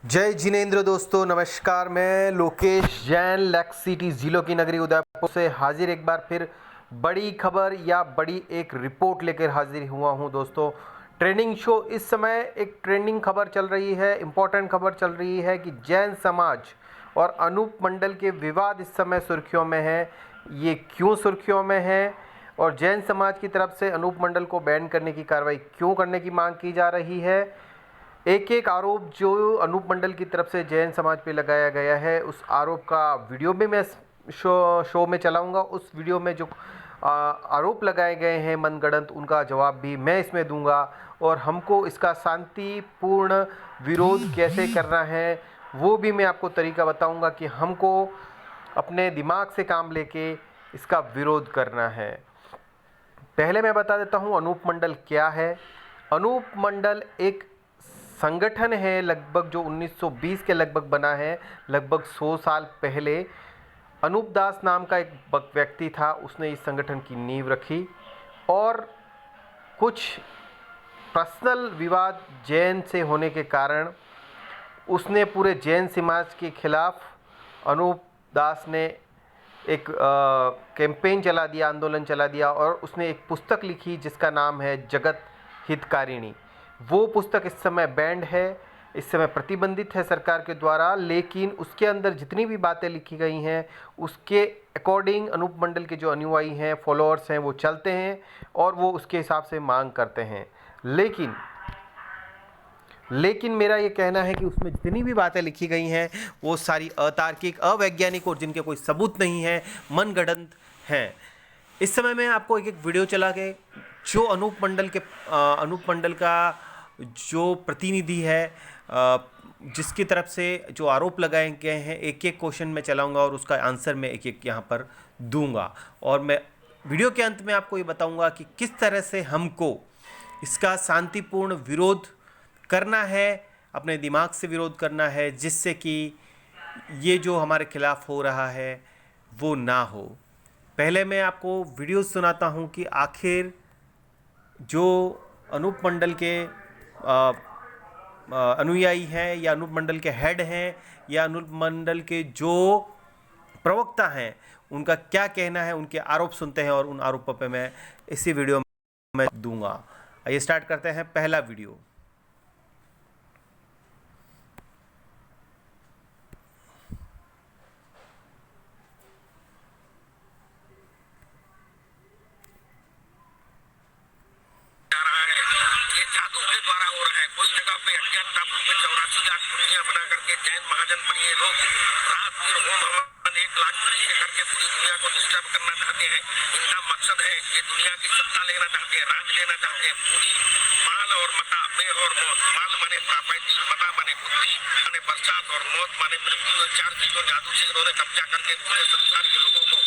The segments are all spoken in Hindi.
जय जिनेंद्र दोस्तों, नमस्कार। मैं लोकेश जैन लेक्स सिटी जिलों की नगरी उदयपुर से हाजिर एक बार फिर बड़ी खबर या बड़ी एक रिपोर्ट लेकर हाजिर हुआ हूं दोस्तों। ट्रेंडिंग शो इस समय एक ट्रेंडिंग खबर चल रही है, इम्पोर्टेंट खबर चल रही है कि जैन समाज और अनूप मंडल के विवाद इस समय सुर्खियों में है। ये क्यों सुर्खियों में है और जैन समाज की तरफ से अनूप मंडल को बैन करने की कार्रवाई क्यों करने की मांग की जा रही है। एक एक आरोप जो अनूप मंडल की तरफ से जैन समाज पे लगाया गया है, उस आरोप का वीडियो भी मैं शो में चलाऊंगा। उस वीडियो में जो आरोप लगाए गए हैं मनगढ़ंत, उनका जवाब भी मैं इसमें दूंगा और हमको इसका शांतिपूर्ण विरोध कैसे करना है वो भी मैं आपको तरीका बताऊंगा कि हमको अपने दिमाग से काम लेके इसका विरोध करना है। पहले मैं बता देता हूँ अनूप मंडल क्या है। अनूप मंडल एक संगठन है लगभग जो 1920 के लगभग बना है, लगभग 100 साल पहले। अनूप दास नाम का एक व्यक्ति था, उसने इस संगठन की नींव रखी और कुछ पर्सनल विवाद जैन से होने के कारण उसने पूरे जैन समाज के खिलाफ अनूप दास ने एक कैंपेन चला दिया, आंदोलन चला दिया और उसने एक पुस्तक लिखी जिसका नाम है जगत हितकारिणी। वो पुस्तक इस समय बैंड है, इस समय प्रतिबंधित है सरकार के द्वारा, लेकिन उसके अंदर जितनी भी बातें लिखी गई हैं उसके अकॉर्डिंग अनूप मंडल के जो अनुयायी हैं, फॉलोअर्स हैं, वो चलते हैं और वो उसके हिसाब से मांग करते हैं। लेकिन मेरा ये कहना है कि उसमें जितनी भी बातें लिखी गई हैं वो सारी अतार्किक, अवैज्ञानिक और जिनके कोई सबूत नहीं है, मनगढ़ंत हैं। इस समय मैं आपको एक एक वीडियो चला के जो अनूप मंडल का जो प्रतिनिधि है, जिसकी तरफ से जो आरोप लगाए गए हैं, एक एक क्वेश्चन में चलाऊंगा और उसका आंसर मैं एक एक यहाँ पर दूंगा। और मैं वीडियो के अंत में आपको ये बताऊंगा कि किस तरह से हमको इसका शांतिपूर्ण विरोध करना है, अपने दिमाग से विरोध करना है, जिससे कि ये जो हमारे खिलाफ हो रहा है वो ना हो। पहले मैं आपको वीडियो सुनाता हूँ कि आखिर जो अनूप मंडल के अनुयायी हैं या अनूप मंडल के हेड हैं या अनूप मंडल के जो प्रवक्ता हैं, उनका क्या कहना है, उनके आरोप सुनते हैं और उन आरोपों पे मैं इसी वीडियो में दूंगा। आइए स्टार्ट करते हैं पहला वीडियो। कोई जगह पे अज्ञात टापू पे 84 लाख पूंजियां बना करके जैन महाजन बनिए लोग रात दिन होम हवन 1 लाख पूंजी करके पूरी दुनिया को डिस्टर्ब करना चाहते हैं। इनका मकसद है ये दुनिया की सत्ता लेना चाहते हैं, राज लेना चाहते हैं। पूरी माल और मता, में और मौत। माल माने प्रॉपर्टी, मता माने बुद्धि माने पश्चात और मौत माने मृत्यु। 4 चीजों जादू से इन्होंने कब्जा करके पूरे संसार के लोगों को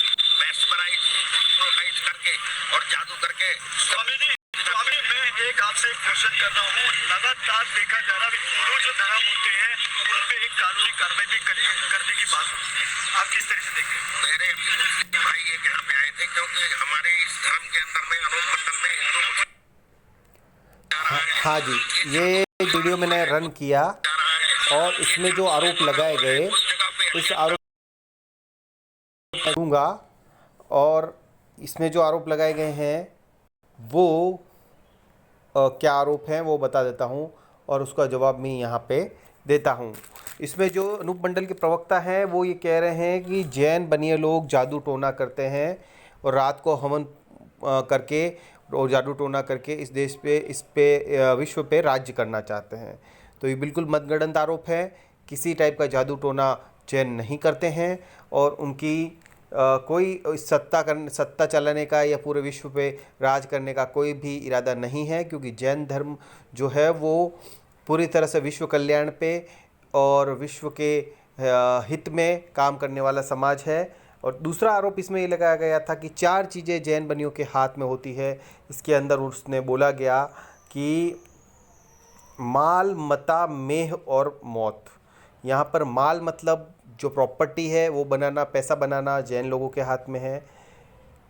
मैस्मराइज, हिप्नोटाइज करके और जादू करके। स्वामी मैं एक आपसे एक क्वेश्चन कर रहा हूँ। लगातार देखा जा रहा है हिंदू जो धर्म होते हैं उन पे एक कानूनी कार्रवाई भी करने की बात होती है, आप किस तरह से देख रहे हैं? मेरे भाई ये यहाँ पे आए थे क्योंकि हमारे इस धर्म के अंदर में अनूप मंडल में हिंदू हाँ जी, ये वीडियो मैंने रन किया और इसमें जो आरोप लगाए गए, इस आरोप दूंगा और इसमें जो आरोप लगाए गए हैं वो क्या आरोप हैं वो बता देता हूं और उसका जवाब मैं यहाँ पे देता हूं। इसमें जो अनूप मंडल के प्रवक्ता हैं वो ये कह रहे हैं कि जैन बनिए लोग जादू टोना करते हैं और रात को हवन करके और जादू टोना करके इस देश पे, विश्व पे राज्य करना चाहते हैं। तो ये बिल्कुल मनगढ़ंत आरोप है। किसी टाइप का जादू टोना जैन नहीं करते हैं और उनकी कोई सत्ता चलाने का या पूरे विश्व पे राज करने का कोई भी इरादा नहीं है, क्योंकि जैन धर्म जो है वो पूरी तरह से विश्व कल्याण पे और विश्व के हित में काम करने वाला समाज है। और दूसरा आरोप इसमें ये लगाया गया था कि 4 चीज़ें जैन बनियों के हाथ में होती है। इसके अंदर उसने बोला गया कि माल, मता, मेह और मौत। यहाँ पर माल मतलब जो प्रॉपर्टी है वो बनाना, पैसा बनाना जैन लोगों के हाथ में है।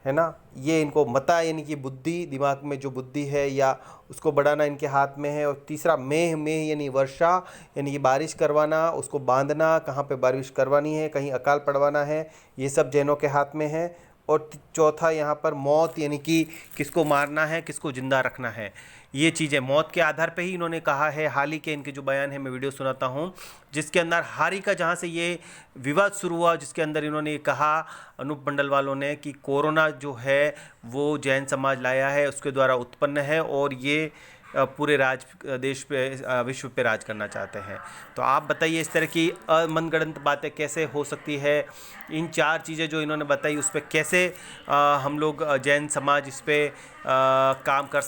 है ना। ये इनको मता यानी कि बुद्धि, दिमाग में जो बुद्धि है या उसको बढ़ाना इनके हाथ में है। और तीसरा मेह, मेह यानी वर्षा यानी कि बारिश करवाना, उसको बांधना, कहाँ पे बारिश करवानी है, कहीं अकाल पड़वाना है, ये सब जैनों के हाथ में है। और चौथा यहाँ पर मौत यानी कि किसको मारना है, किसको ज़िंदा रखना है, ये चीज़ें मौत के आधार पे ही इन्होंने कहा है। हाल ही के इनके जो बयान है मैं वीडियो सुनाता हूँ, जिसके अंदर हाल ही का जहाँ से ये विवाद शुरू हुआ, जिसके अंदर इन्होंने कहा अनूप मंडल वालों ने कि कोरोना जो है वो जैन समाज लाया है, उसके द्वारा उत्पन्न है और ये पूरे देश पे, विश्व पे राज करना चाहते हैं। तो आप बताइए इस तरह की मनगढ़ंत बातें कैसे हो सकती है। इन 4 चीज़ें जो इन्होंने बताई उस पर कैसे हम लोग जैन समाज इस पर काम कर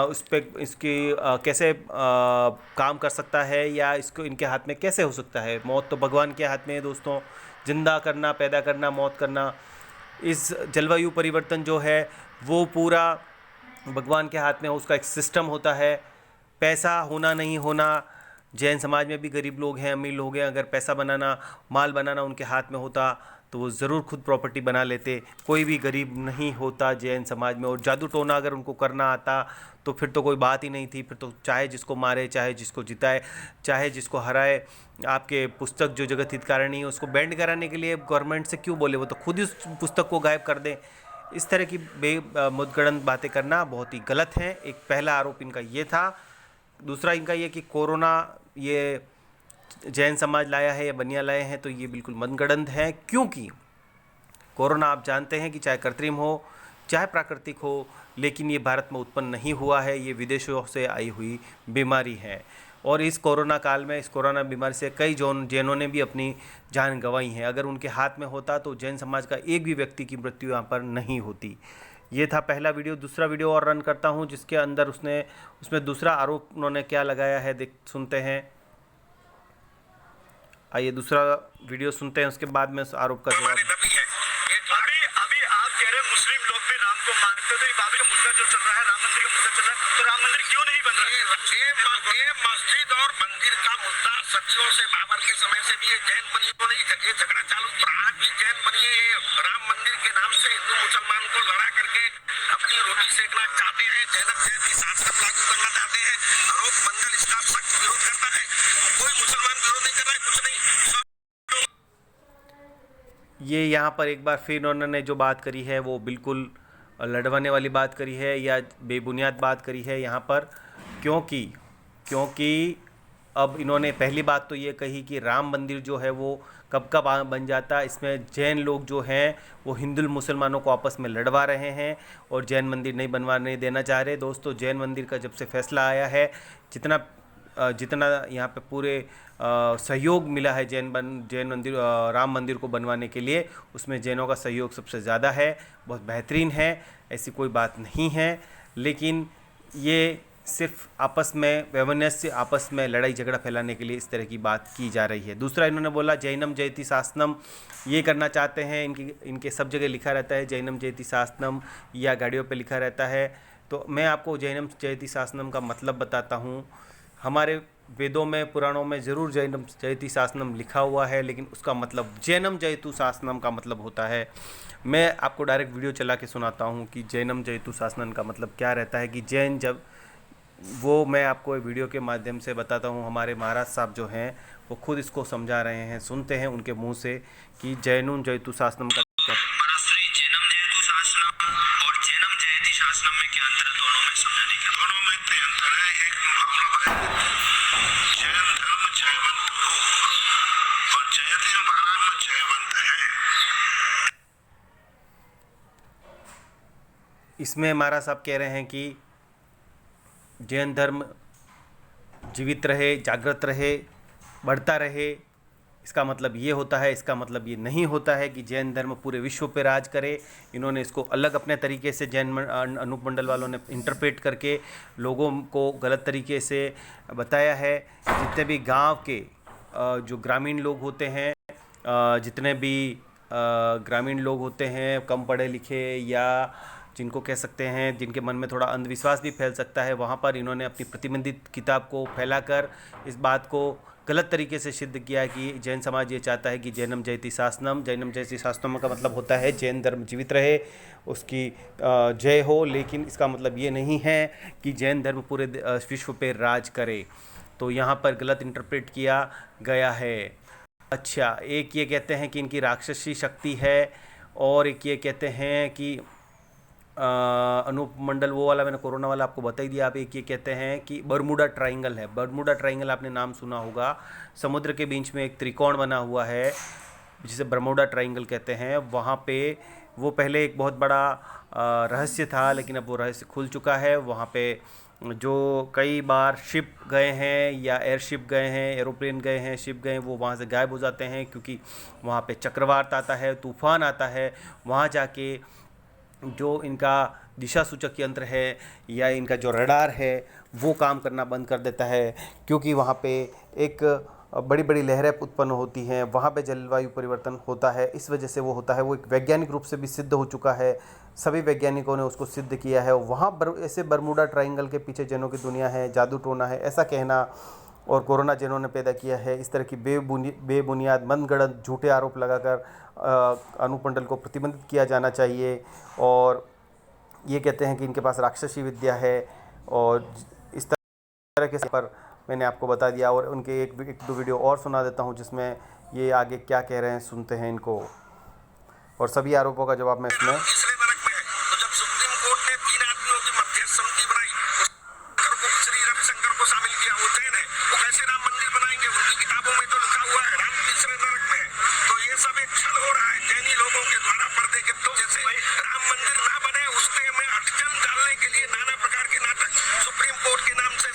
उस पर इसकी कैसे काम कर सकता है, या इसको इनके हाथ में कैसे हो सकता है। मौत तो भगवान के हाथ में है दोस्तों, जिंदा करना, पैदा करना, मौत करना। इस जलवायु परिवर्तन जो है वो पूरा भगवान के हाथ में, उसका एक सिस्टम होता है। पैसा होना नहीं होना, जैन समाज में भी गरीब लोग हैं, अमीर लोग हैं, अगर पैसा बनाना, माल बनाना उनके हाथ में होता तो वो ज़रूर खुद प्रॉपर्टी बना लेते। कोई भी गरीब नहीं होता जैन समाज में। और जादू टोना अगर उनको करना आता तो फिर तो कोई बात ही नहीं थी, फिर तो चाहे जिसको मारे, चाहे जिसको जिताए, चाहे जिसको हराए। आपके पुस्तक जो जगत हितकारिणी है उसको बैंड कराने के लिए गवर्नमेंट से क्यों बोले, वो तो खुद ही उस पुस्तक को गायब कर दें। इस तरह की मुदगड़ंत बातें करना बहुत ही गलत है। एक पहला आरोप इनका ये था। दूसरा इनका ये कि कोरोना ये जैन समाज लाया है या बनिया लाए हैं, तो ये बिल्कुल मनगढ़ंत है। क्योंकि कोरोना आप जानते हैं कि चाहे कृत्रिम हो चाहे प्राकृतिक हो, लेकिन ये भारत में उत्पन्न नहीं हुआ है, ये विदेशों से आई हुई बीमारी है। और इस कोरोना काल में, इस कोरोना बीमारी से कई जैनों ने भी अपनी जान गंवाई है। अगर उनके हाथ में होता तो जैन समाज का एक भी व्यक्ति की मृत्यु यहाँ पर नहीं होती। ये था पहला वीडियो। दूसरा वीडियो और रन करता हूँ, जिसके अंदर उसमें दूसरा आरोप उन्होंने क्या लगाया है, सुनते हैं। आइए दूसरा वीडियो सुनते हैं, उसके बाद में उस आरोप का जवाब। अभी आप कह रहे हैं मुस्लिम लोग भी राम को मानते, तो बाबरी का मुद्दा जो चल रहा है, राम मंदिर का मुद्दा चल रहा है, तो राम मंदिर क्यों नहीं बन रहा है? ये मस्जिद और मंदिर का मुद्दा सदियों से, बाबर के समय से भी ये जैन बनियों ने ये झगड़ा चालू किया। आज भी जैन बनिए ये राम मंदिर के नाम से हिंदू मुसलमान को लड़ा करके अपनी रोटी सेकना चाहते हैं, जैनब जयंती शासन लागू करना चाहते हैं। आरोप मंडल इसका सख्त विरोध करता है। कोई मुसलमान विरोध नहीं कर रहा है, कुछ नहीं। ये यहाँ पर एक बार फिर उन्होंने जो बात करी है वो बिल्कुल लड़वाने वाली बात करी है या बेबुनियाद बात करी है यहाँ पर। क्योंकि अब इन्होंने पहली बात तो ये कही कि राम मंदिर जो है वो कब कब बन जाता। इसमें जैन लोग जो हैं वो हिंदू मुसलमानों को आपस में लड़वा रहे हैं और जैन मंदिर नहीं बनवाने देना चाह रहे। दोस्तों, जैन मंदिर का जब से फैसला आया है, जितना यहाँ पे पूरे सहयोग मिला है जैन मंदिर, राम मंदिर को बनवाने के लिए, उसमें जैनों का सहयोग सबसे ज़्यादा है, बहुत बेहतरीन है, ऐसी कोई बात नहीं है। लेकिन ये सिर्फ आपस में वैमनस्य, आपस में लड़ाई झगड़ा फैलाने के लिए इस तरह की बात की जा रही है। दूसरा इन्होंने बोला जैनम जयति शासनम, ये करना चाहते हैं। इनके सब जगह लिखा रहता है जैनम जयति शासनम, या गाड़ियों पे लिखा रहता है। तो मैं आपको जैनम जयति शासनम का मतलब बताता हूँ। हमारे वेदों में, पुराणों में ज़रूर जैनम जयति शासनम लिखा हुआ है, लेकिन उसका मतलब जैनम जयतु शासनम का मतलब होता है। मैं आपको डायरेक्ट वीडियो चला के सुनाता हूँ कि जैनम जयतु शासनम का मतलब क्या रहता है। कि जैन जब वो मैं आपको वीडियो के माध्यम से बताता हूँ। हमारे महाराज साहब जो हैं वो खुद इसको समझा रहे हैं, सुनते हैं उनके मुंह से कि जैनुन जयतु शासनम का इसमें महाराज साहब कह रहे हैं कि जैन धर्म जीवित रहे, जागृत रहे, बढ़ता रहे। इसका मतलब ये होता है, इसका मतलब ये नहीं होता है कि जैन धर्म पूरे विश्व पे राज करे। इन्होंने इसको अलग अपने तरीके से अनूप मंडल वालों ने इंटरप्रेट करके लोगों को गलत तरीके से बताया है। जितने भी गांव के जो ग्रामीण लोग होते हैं, जितने भी ग्रामीण लोग होते हैं, कम पढ़े लिखे या जिनको कह सकते हैं, जिनके मन में थोड़ा अंधविश्वास भी फैल सकता है, वहाँ पर इन्होंने अपनी प्रतिबंधित किताब को फैलाकर इस बात को गलत तरीके से सिद्ध किया है कि जैन समाज ये चाहता है कि जैनम जयति शासनम, जैनम जयति शासनम का मतलब होता है जैन धर्म जीवित रहे, उसकी जय हो, लेकिन इसका मतलब ये नहीं है कि जैन धर्म पूरे विश्व पे राज करे। तो यहाँ पर गलत इंटरप्रेट किया गया है। अच्छा, एक ये कहते हैं कि इनकी राक्षसी शक्ति है, और एक ये कहते हैं कि अनूप मंडल, वो वाला मैंने कोरोना वाला आपको बता ही दिया। आप एक ये कहते हैं कि बरमूडा ट्रायंगल है। बरमूडा ट्रायंगल आपने नाम सुना होगा, समुद्र के बीच में एक त्रिकोण बना हुआ है जिसे बरमूडा ट्रायंगल कहते हैं। वहाँ पे वो पहले एक बहुत बड़ा रहस्य था, लेकिन अब वो रहस्य खुल चुका है। वहाँ पे जो कई बार शिप गए हैं या एयरशिप गए हैं, एरोप्लेन गए हैं, शिप गए हैं, वो वहाँ से गायब हो जाते हैं, क्योंकि वहाँ पे चक्रवात आता है, तूफान आता है। वहाँ जाके जो इनका दिशा सूचक यंत्र है या इनका जो रडार है वो काम करना बंद कर देता है, क्योंकि वहाँ पे एक बड़ी बड़ी लहरें उत्पन्न होती हैं, वहाँ पे जलवायु परिवर्तन होता है, इस वजह से वो होता है। वो एक वैज्ञानिक रूप से भी सिद्ध हो चुका है, सभी वैज्ञानिकों ने उसको सिद्ध किया है। वहाँ ऐसे बरमूडा ट्रायंगल के पीछे जैनों की दुनिया है, जादू टोना है, ऐसा कहना, और कोरोना जैनों ने पैदा किया है। इस तरह की बेबुनियाद मनगढ़ंत झूठे आरोप लगाकर अनूप मंडल को प्रतिबंधित किया जाना चाहिए। और ये कहते हैं कि इनके पास राक्षसी विद्या है, और इस तरह के पर मैंने आपको बता दिया। और उनके एक दो वीडियो और सुना देता हूँ जिसमें ये आगे क्या कह रहे हैं, सुनते हैं इनको, और सभी आरोपों का जवाब मैं इसमें। तीसरे नरक में है। तो जब सुप्रीम कोर्ट ने 3 आदमियों की मध्यस्थ समिति बनाई, को श्री रविशंकर को शामिल किया, वो जैन है, वो कैसे राम मंदिर बनाएंगे? उनकी किताबों में तो लिखा हुआ है राम तीसरे नरक में है। तो ये सब एक छल हो रहा है जैनी लोगों के द्वारा पर्दे के जैसे राम मंदिर ना बने उसके में अटकल डालने के लिए नाना प्रकार के नाटक सुप्रीम कोर्ट के नाम से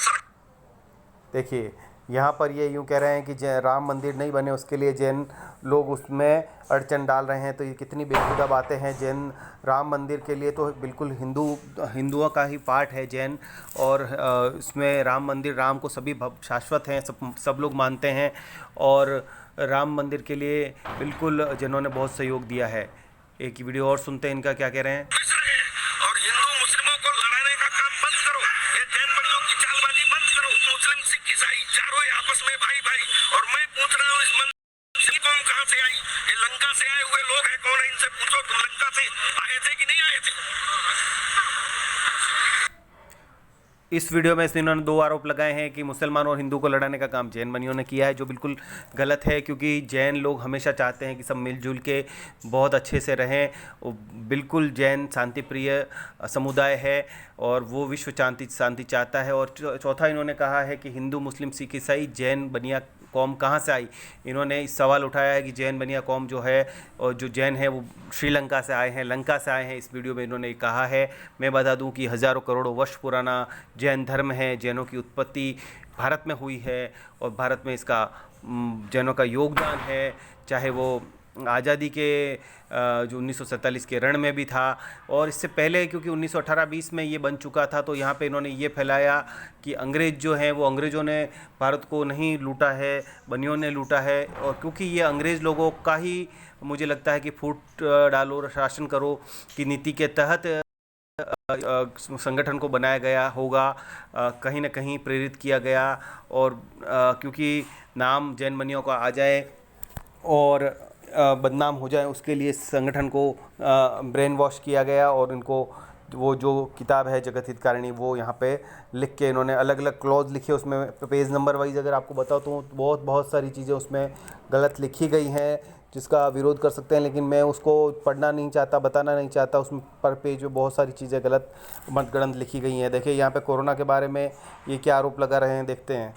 देखिए, यहाँ पर ये यूँ कह रहे हैं कि राम मंदिर नहीं बने उसके लिए जैन लोग उसमें अड़चन डाल रहे हैं। तो ये कितनी बेहुदा बातें हैं। जैन राम मंदिर के लिए तो बिल्कुल हिंदुओं का ही पार्ट है जैन, और इसमें राम मंदिर, राम को सभी शाश्वत हैं, सब लोग मानते हैं, और राम मंदिर के लिए बिल्कुल जैनों ने बहुत सहयोग दिया है। एक वीडियो और सुनते हैं इनका क्या कह रहे हैं। और हिंदू मुस्लिमों को लड़ाने का काम बंद करो, ये जैन बड़ियों की चालबाजी बंद करो। मुस्लिम सिख ईसाई चारों ही आपस में भाई भाई। और मैं पूछ रहा हूँ, इस मंदिर कौन कहाँ से आई? ये लंका से आए हुए लोग हैं, कौन है? इनसे पूछो, तुम लंका से आए थे कि नहीं आए थे? इस वीडियो में इन्होंने 2 आरोप लगाए हैं कि मुसलमान और हिंदू को लड़ाने का काम जैन बनियों ने किया है, जो बिल्कुल गलत है, क्योंकि जैन लोग हमेशा चाहते हैं कि सब मिलजुल के बहुत अच्छे से रहें। बिल्कुल जैन शांति प्रिय समुदाय है, और वो विश्व शांति चाहता है। और चौथा इन्होंने कहा है कि हिंदू मुस्लिम सिख ईसाई जैन बनिया कौम कहाँ से आई। इन्होंने इस सवाल उठाया है कि जैन बनिया कौम जो है, और जो जैन है वो श्रीलंका से आए हैं, लंका से आए हैं। इस वीडियो में इन्होंने कहा है। मैं बता दूं कि हज़ारों करोड़ों वर्ष पुराना जैन धर्म है। जैनों की उत्पत्ति भारत में हुई है, और भारत में इसका जैनों का योगदान है, चाहे वो आज़ादी के जो 1947 के रण में भी था, और इससे पहले, क्योंकि 1918-20 में ये बन चुका था। तो यहाँ पे इन्होंने ये फैलाया कि अंग्रेज़ जो हैं वो अंग्रेज़ों ने भारत को नहीं लूटा है, बनियों ने लूटा है। और क्योंकि ये अंग्रेज़ लोगों का ही मुझे लगता है कि फूट डालो शासन करो की नीति के तहत संगठन को बनाया गया होगा, कहीं ना कहीं प्रेरित किया गया। और क्योंकि नाम जैन बनियों का आ जाए और बदनाम हो जाए, उसके लिए संगठन को ब्रेन वॉश किया गया। और इनको वो जो किताब है जगत हितकारिणी, वो यहाँ पे लिख के इन्होंने अलग अलग क्लॉज लिखे, उसमें पेज नंबर वाइज अगर आपको बताओ तो बहुत सारी चीज़ें उसमें गलत लिखी गई हैं, जिसका विरोध कर सकते हैं। लेकिन मैं उसको पढ़ना नहीं चाहता, बताना नहीं चाहता। उसमें पर पेज में बहुत सारी चीज़ें गलत मतगणत लिखी गई हैं। देखिए यहाँ पे कोरोना के बारे में ये क्या आरोप लगा रहे हैं, देखते हैं।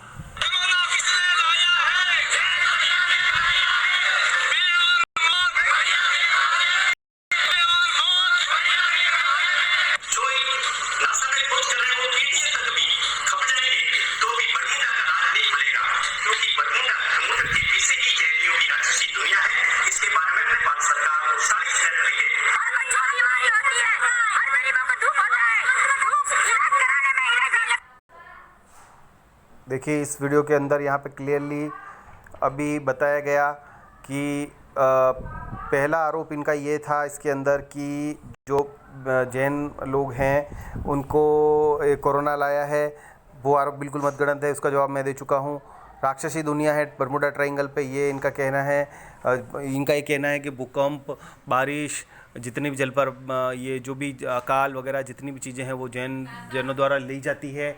देखिए इस वीडियो के अंदर यहाँ पे क्लियरली अभी बताया गया कि पहला आरोप इनका ये था इसके अंदर कि जो जैन लोग हैं उनको कोरोना लाया है, वो आरोप बिल्कुल मतगणत है। उसका जवाब मैं दे चुका हूँ। राक्षसी दुनिया है बरमुडा ट्रायंगल पे, ये इनका कहना है। इनका ये कहना है कि भूकंप, बारिश, जितने भी जल पर ये जो भी अकाल वगैरह जितनी भी चीज़ें हैं वो जैनों द्वारा ली जाती है।